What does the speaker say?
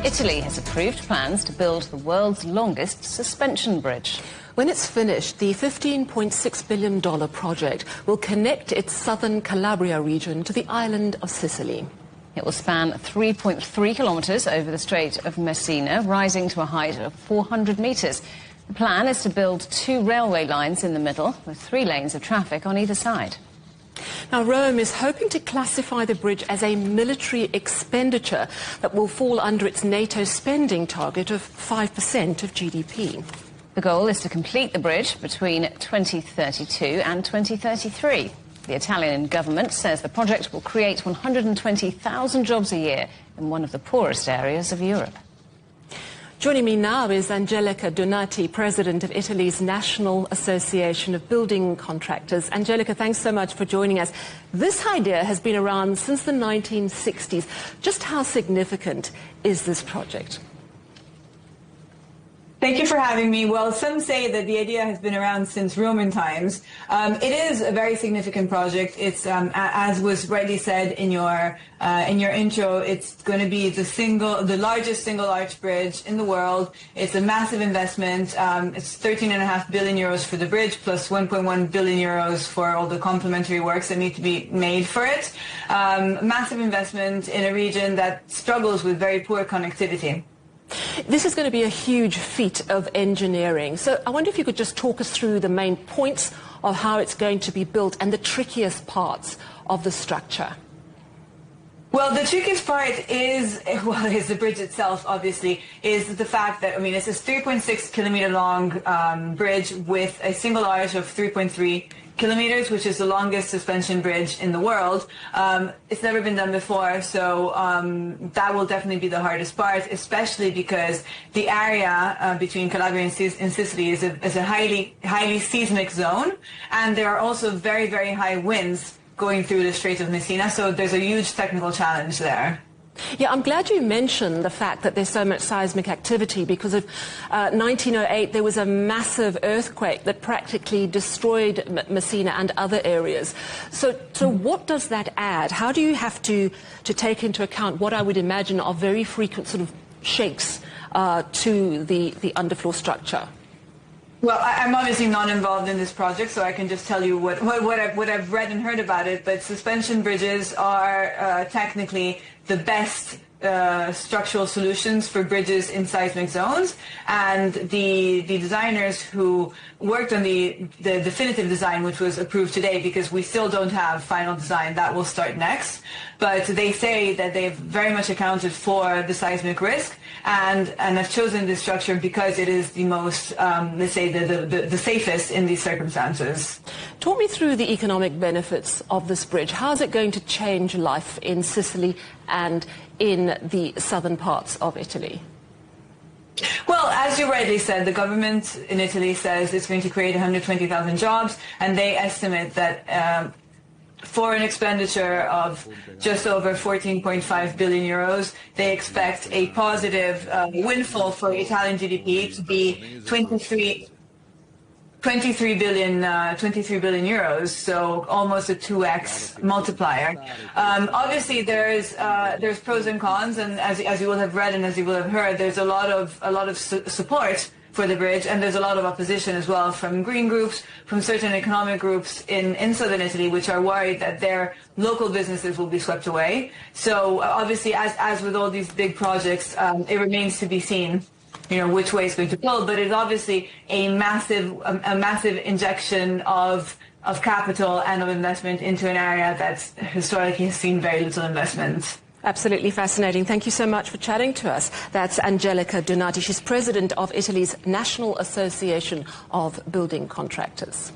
Italy has approved plans to build the world's longest suspension bridge. When it's finished, the $15.6 billion project will connect its southern Calabria region to the island of Sicily. It will span 3.3 kilometres over the Strait of Messina, rising to a height of 400 metres. The plan is to build 2 railway lines in the middle, with 3 lanes of traffic on either side. Now, Rome is hoping to classify the bridge as a military expenditure that will fall under its NATO spending target of 5% of GDP. The goal is to complete the bridge between 2032 and 2033. The Italian government says the project will create 120,000 jobs a year in one of the poorest areas of Europe. Joining me now is Angelica Donati, President of Italy's National Association of Building Contractors. Angelica, thanks so much for joining us. This idea has been around since the 1960s. Just how significant is this project? Thank you for having me. Well, some say that the idea has been around since Roman times. It is a very significant project. It's, as was rightly said in your intro, it's going to be the largest single arch bridge in the world. It's a massive investment. It's 13.5 billion euros for the bridge, plus 1.1 billion euros for all the complementary works that need to be made for it. Massive investment in a region that struggles with very poor connectivity. This is going to be a huge feat of engineering. So I wonder if you could just talk us through the main points of how it's going to be built and the trickiest parts of the structure. Well, the trickiest part is the bridge itself, obviously, is the fact that, it's a 3.6 kilometer long bridge with a single arch of 3.3 kilometers, which is the longest suspension bridge in the world. It's never been done before, so that will definitely be the hardest part, especially because the area between Calabria and Sicily is a highly seismic zone, and there are also very, very high winds going through the Strait of Messina, so there's a huge technical challenge there. Yeah, I'm glad you mentioned the fact that there's so much seismic activity, because of 1908 there was a massive earthquake that practically destroyed Messina and other areas. So what does that add? How do you have to take into account what I would imagine are very frequent sort of shakes to the underfloor structure? Well, I'm obviously not involved in this project, so I can just tell you what I've read and heard about it. But suspension bridges are technically the best structural solutions for bridges in seismic zones, and the designers who worked on the definitive design, which was approved today, because we still don't have final design, that will start next, but they say that they've very much accounted for the seismic risk and have chosen this structure because it is the most, let's say, the safest in these circumstances. Talk me through the economic benefits of this bridge. How is it going to change life in Sicily and in the southern parts of Italy? Well, as you rightly said, the government in Italy says it's going to create 120,000 jobs, and they estimate that for an expenditure of just over 14.5 billion euros, they expect a positive windfall for Italian GDP to be 23 billion euros, so almost a 2x multiplier. Obviously, there's pros and cons, and as you will have read and as you will have heard, there's a lot of support for the bridge, and there's a lot of opposition as well from green groups, from certain economic groups in southern Italy, which are worried that their local businesses will be swept away. So obviously, as with all these big projects, it remains to be seen, which way it's going to go, but it's obviously a massive injection of capital and of investment into an area that's historically seen very little investment. Absolutely fascinating. Thank you so much for chatting to us. That's Angelica Donati. She's president of Italy's National Association of Building Contractors.